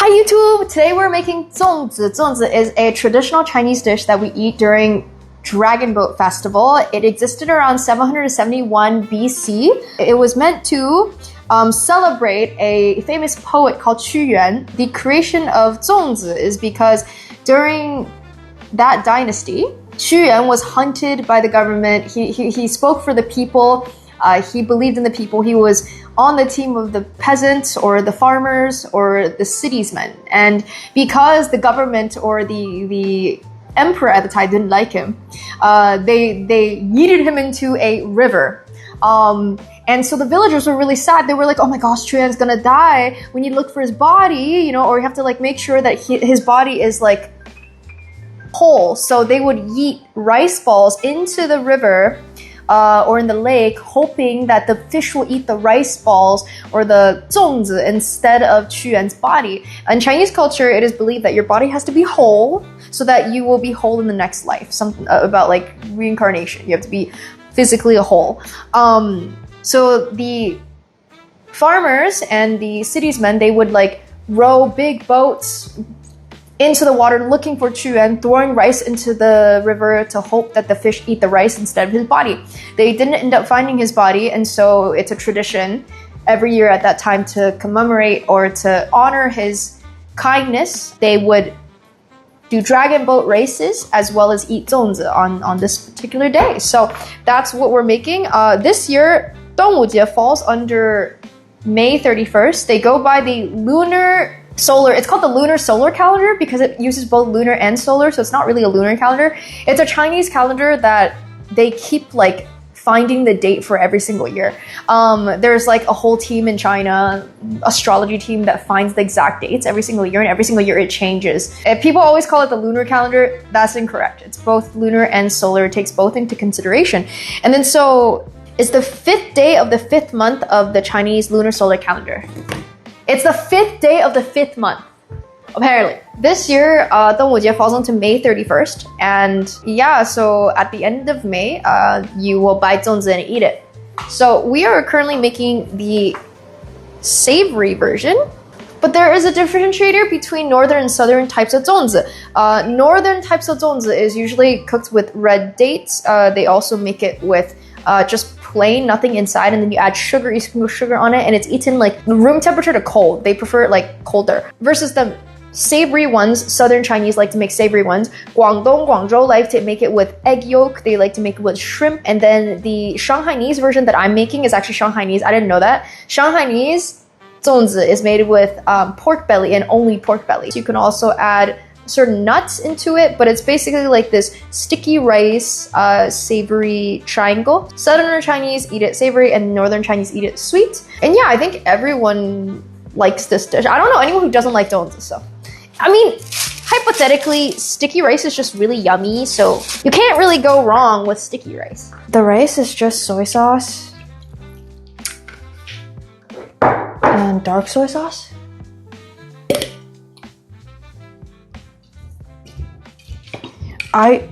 Hi YouTube! Today we're making zongzi. Zongzi is a traditional Chinese dish that we eat during Dragon Boat Festival. It existed around 771 BC. It was meant to celebrate a famous poet called Qu Yuan. The creation of zongzi is because during that dynasty, Qu Yuan was hunted by the government. He spoke for the people. He believed in the people. He was on the team of the peasants or the farmers or the citiesmen. And because the government or the emperor at the time didn't like him, they yeeted him into a river. And so the villagers were really sad. They were like, oh my gosh, Qu Yuan's gonna die. We need to look for his body, you know, or we have to like make sure that his body is like whole. So they would yeet rice balls into the river or in the lake, hoping that the fish will eat the rice balls or the zongzi instead of Qu Yuan's body. In Chinese culture, it is believed that your body has to be whole so that you will be whole in the next life. Something about like reincarnation. You have to be physically a whole. So the farmers and the citiesmen, they would like row big boats into the water looking for Qu Yuan, throwing rice into the river to hope that the fish eat the rice instead of his body. They didn't end up finding his body, and so it's a tradition every year at that time to commemorate or to honor his kindness. They would do dragon boat races as well as eat zongzi on this particular day. So that's what we're making. This year, 端午节 falls under May 31st. They go by the lunar solar, it's called the lunar solar calendar because it uses both lunar and solar, so it's not really a lunar calendar. It's a Chinese calendar that they keep like finding the date for every single year. There's like a whole team in China, astrology team that finds the exact dates every single year, and every single year it changes. If people always call it the lunar calendar, that's incorrect. It's both lunar and solar. It takes both into consideration. And then so it's the 5th day of the 5th month of the Chinese lunar solar calendar. It's the 5th day of the 5th month, apparently. This year, 端午节 falls onto May 31st. And yeah, so at the end of May, you will buy zongzi and eat it. So we are currently making the savory version, but there is a differentiator between northern and southern types of zongzi. Northern types of zongzi is usually cooked with red dates. They also make it with just plain, nothing inside, and then you add sugar, you sprinkle sugar on it, and it's eaten like room temperature to cold. They prefer it like colder. Versus the savory ones, southern Chinese like to make savory ones. Guangdong, Guangzhou like to make it with egg yolk. They like to make it with shrimp. And then the Shanghainese version that I'm making is actually Shanghainese. I didn't know that. Shanghainese zongzi is made with pork belly and only pork belly. So you can also add certain nuts into it, but it's basically like this sticky rice, savory triangle. Southern Chinese eat it savory and Northern Chinese eat it sweet. And yeah, I think everyone likes this dish. I don't know anyone who doesn't like zongzi, so. I mean, hypothetically, sticky rice is just really yummy, so you can't really go wrong with sticky rice. The rice is just soy sauce and dark soy sauce.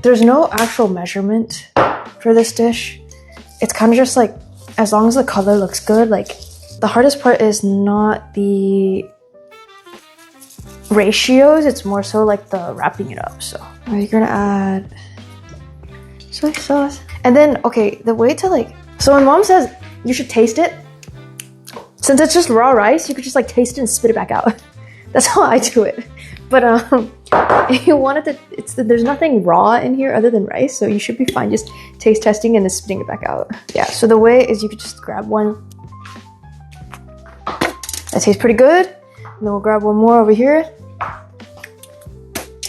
There's no actual measurement for this dish. It's kind of just like, as long as the color looks good, like the hardest part is not the ratios, it's more so like the wrapping it up. So you're gonna add soy sauce. And then, okay, the way to like, so when mom says you should taste it, since it's just raw rice, you could just like taste it and spit it back out. That's how I do it. But if you wanted to, there's nothing raw in here other than rice, so you should be fine just taste testing and then spitting it back out. Yeah, so the way is you could just grab one. That tastes pretty good. And then we'll grab one more over here.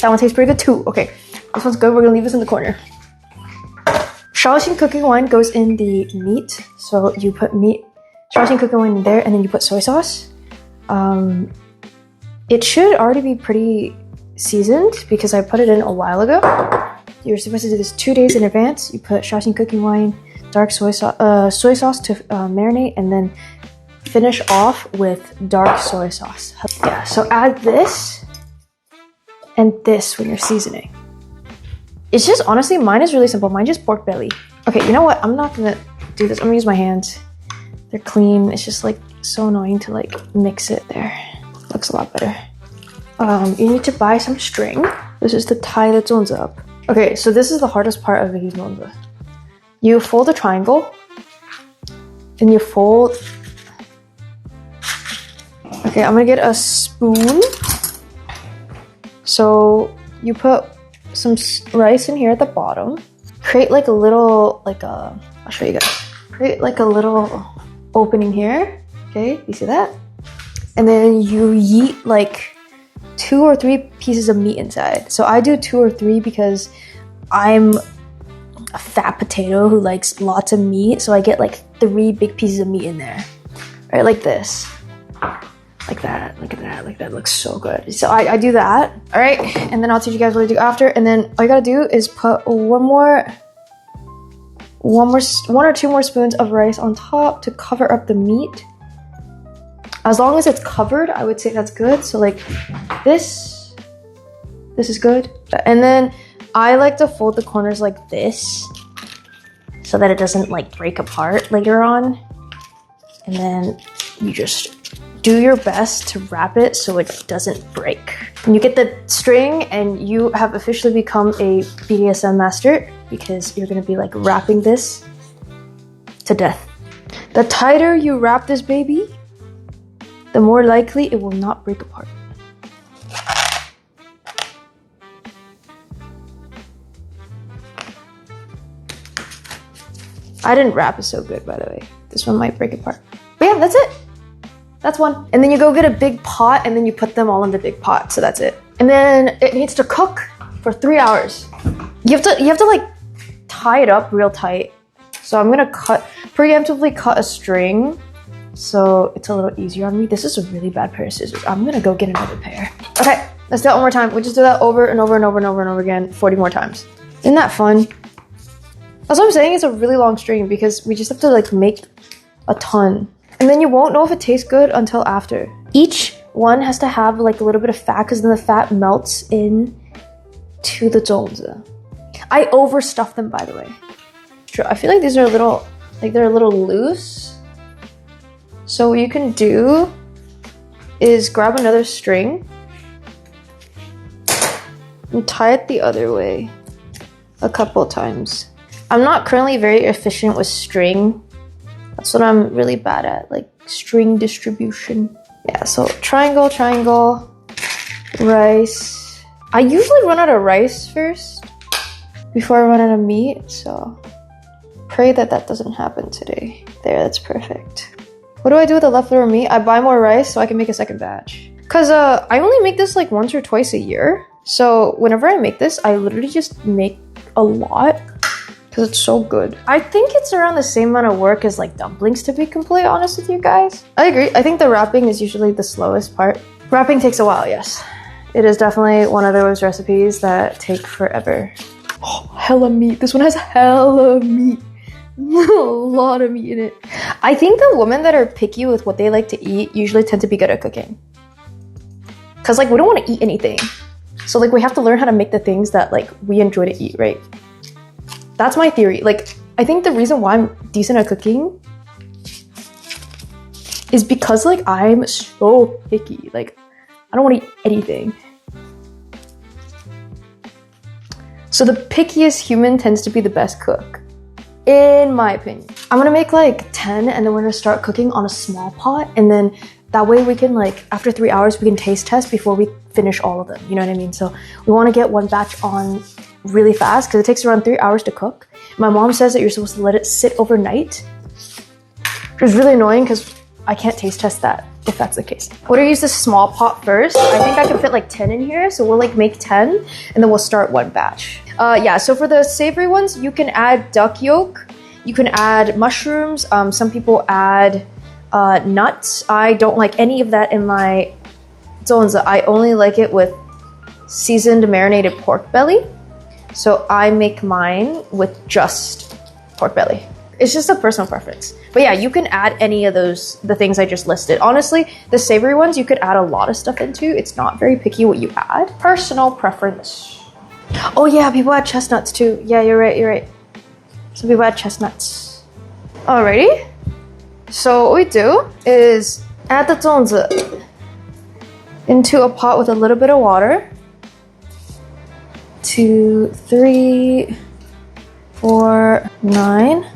That one tastes pretty good too. Okay, this one's good. We're gonna leave this in the corner. Shaoxing cooking wine goes in the meat. So you put meat, Shaoxing cooking wine in there, and then you put soy sauce. It should already be pretty seasoned because I put it in a while ago. You're supposed to do this 2 days in advance. You put Shaoxing cooking wine, dark soy sauce to marinate, and then finish off with dark soy sauce. Yeah, so add this and this when you're seasoning. It's just, honestly, mine is really simple. Mine just pork belly. Okay, you know what? I'm not gonna do this. I'm gonna use my hands. They're clean. It's just like so annoying to like mix it there. Looks a lot better. You need to buy some string. This is to tie the zongzi up. Okay, so this is the hardest part of making zongzi. You fold a triangle, and you fold. Okay, I'm gonna get a spoon. So you put some rice in here at the bottom. Create like a little, I'll show you guys. Create like a little opening here. Okay, you see that? And then you yeet like 2 or 3 pieces of meat inside. So I do 2 or 3 because I'm a fat potato who likes lots of meat. So I get like 3 big pieces of meat in there. Right, like this. Like that, look at that, like that looks so good. So I do that, all right? And then I'll teach you guys what to do after. And then all you gotta do is put one or 2 more spoons of rice on top to cover up the meat. As long as it's covered, I would say that's good. So like this is good. And then I like to fold the corners like this so that it doesn't like break apart later on. And then you just do your best to wrap it so it doesn't break. And you get the string and you have officially become a BDSM master because you're gonna be like wrapping this to death. The tighter you wrap this baby, the more likely it will not break apart. I didn't wrap it so good, by the way. This one might break apart. But yeah, that's it. That's one. And then you go get a big pot and then you put them all in the big pot. So that's it. And then it needs to cook for 3 hours. You have to like tie it up real tight. So I'm gonna preemptively cut a string so it's a little easier on me. This is a really bad pair of scissors. I'm gonna go get another pair. Okay, let's do that one more time. We just do that over and over and over and over and over again 40 more times. Isn't that fun? That's what I'm saying, it's a really long string because we just have to like make a ton. And then you won't know if it tastes good until after. Each one has to have like a little bit of fat because then the fat melts in to the zongzi. I overstuff them, by the way. I feel like these are they're a little loose. So what you can do is grab another string and tie it the other way a couple times. I'm not currently very efficient with string. That's what I'm really bad at, like string distribution. Yeah, so triangle, triangle, rice. I usually run out of rice first before I run out of meat, so pray that that doesn't happen today. There, that's perfect. What do I do with the leftover meat? I buy more rice so I can make a second batch. Cause I only make this like once or twice a year. So whenever I make this, I literally just make a lot. Because it's so good. I think it's around the same amount of work as like dumplings, to be completely honest with you guys. I agree. I think the wrapping is usually the slowest part. Wrapping takes a while, yes. It is definitely one of those recipes that take forever. Oh, hella meat. This one has hella meat. A lot of meat in it. I think the women that are picky with what they like to eat usually tend to be good at cooking. Because like we don't want to eat anything. So like we have to learn how to make the things that like we enjoy to eat, right? That's my theory. Like, I think the reason why I'm decent at cooking is because like I'm so picky. Like, I don't want to eat anything. So the pickiest human tends to be the best cook, in my opinion. I'm gonna make like 10 and then we're gonna start cooking on a small pot, and then that way we can like, after 3 hours, we can taste test before we finish all of them. You know what I mean? So we wanna get one batch on really fast because it takes around 3 hours to cook. My mom says that you're supposed to let it sit overnight, which is really annoying because I can't taste test that if that's the case. We're gonna use this small pot first. I think I can fit like 10 in here, so we'll like make 10 and then we'll start one batch. Yeah, so for the savory ones, you can add duck yolk, you can add mushrooms, some people add nuts. I don't like any of that in my zongzi. I only like it with seasoned marinated pork belly. So I make mine with just pork belly. It's just a personal preference. But yeah, you can add any of those, the things I just listed. Honestly, the savory ones, you could add a lot of stuff into. It's not very picky what you add. Personal preference. Oh yeah, people add chestnuts too. Yeah, you're right, you're right. Some people add chestnuts. Alrighty. So what we do is add the zongzi. into a pot with a little bit of water. 2, 3, 4, 9,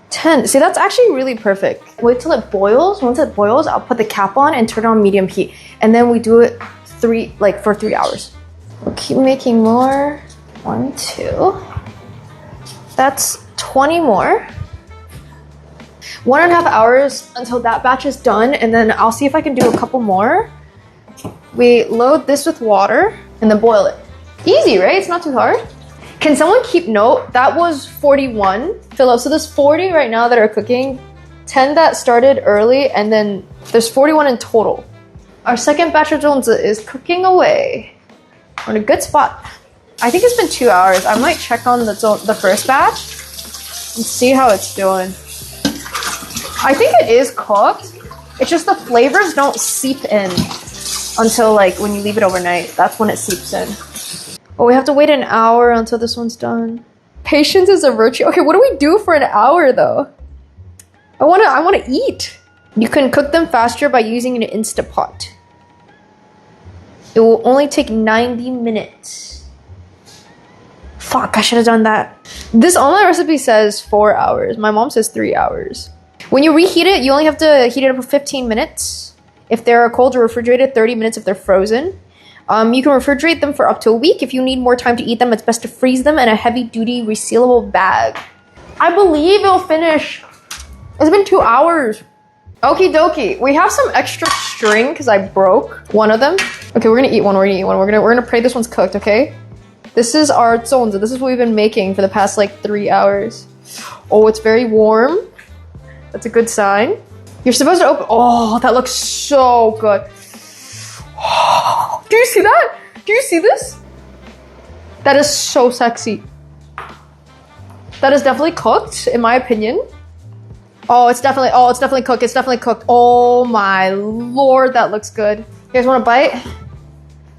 10. See, that's actually really perfect. Wait till it boils. Once it boils, I'll put the cap on and turn on medium heat. And then we do it for 3 hours. We'll keep making more. 1, 2. That's 20 more. 1.5 hours until that batch is done, and then I'll see if I can do a couple more. We load this with water and then boil it. Easy, right? It's not too hard. Can someone keep note? That was 41 fill up. So there's 40 right now that are cooking, 10 that started early, and then there's 41 in total. Our second batch of zongzi is cooking away. We're in a good spot. I think it's been 2 hours. I might check on the first batch and see how it's doing. I think it is cooked. It's just the flavors don't seep in until like when you leave it overnight. That's when it seeps in. Oh, we have to wait an hour until this one's done. Patience is a virtue. Okay, what do we do for an hour though? I wanna eat. You can cook them faster by using an Instapot. It will only take 90 minutes. Fuck, I should have done that. This online recipe says 4 hours. My mom says 3 hours. When you reheat it, you only have to heat it up for 15 minutes. If they're cold or refrigerated, 30 minutes if they're frozen. You can refrigerate them for up to a week. If you need more time to eat them, it's best to freeze them in a heavy-duty resealable bag. I believe it'll finish. It's been 2 hours. Okie dokie. We have some extra string because I broke one of them. Okay, we're gonna eat one. We're gonna pray this one's cooked. Okay. This is our zongzi. This is what we've been making for the past like 3 hours. Oh, it's very warm. That's a good sign. You're supposed to open. Oh, that looks so good. Do you see that? Do you see this? That is so sexy. That is definitely cooked, in my opinion. Oh, it's definitely cooked. It's definitely cooked. Oh my lord, that looks good. You guys want a bite?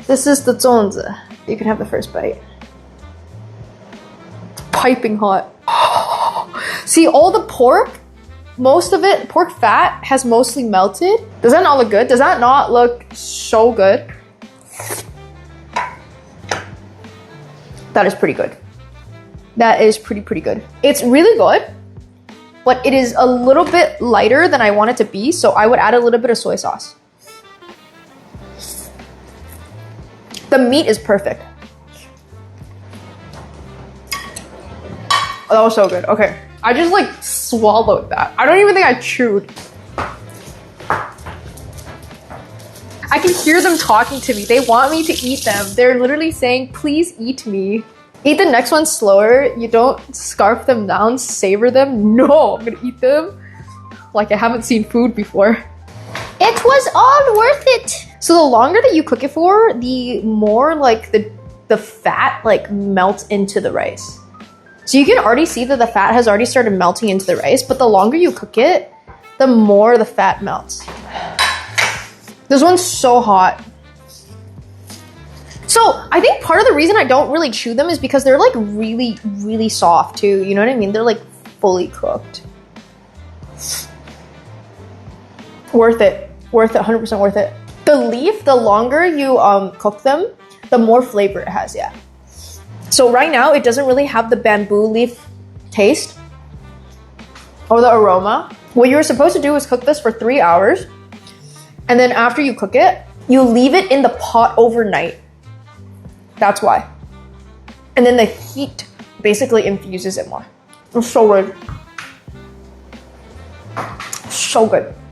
This is the zongzi. You can have the first bite. It's piping hot. See, all the pork, most of it, pork fat has mostly melted. Does that not look good? Does that not look so good? That is pretty good. That is pretty good. It's really good, but it is a little bit lighter than I want it to be, so I would add a little bit of soy sauce. The meat is perfect. Oh, that was so good. Okay. I just like swallowed that. I don't even think I chewed. I can hear them talking to me. They want me to eat them. They're literally saying, please eat me. Eat the next one slower. You don't scarf them down, savor them. No, I'm gonna eat them like I haven't seen food before. It was all worth it. So the longer that you cook it for, the more like the fat like melts into the rice. So you can already see that the fat has already started melting into the rice, but the longer you cook it, the more the fat melts. This one's so hot. So I think part of the reason I don't really chew them is because they're like really soft too. You know what I mean? They're like fully cooked. Worth it. Worth it, 100% worth it. The leaf, the longer you cook them, the more flavor it has, yeah. So right now, it doesn't really have the bamboo leaf taste or the aroma. What you're supposed to do is cook this for 3 hours. And then after you cook it, you leave it in the pot overnight. That's why. And then the heat basically infuses it more. It's so good. So good.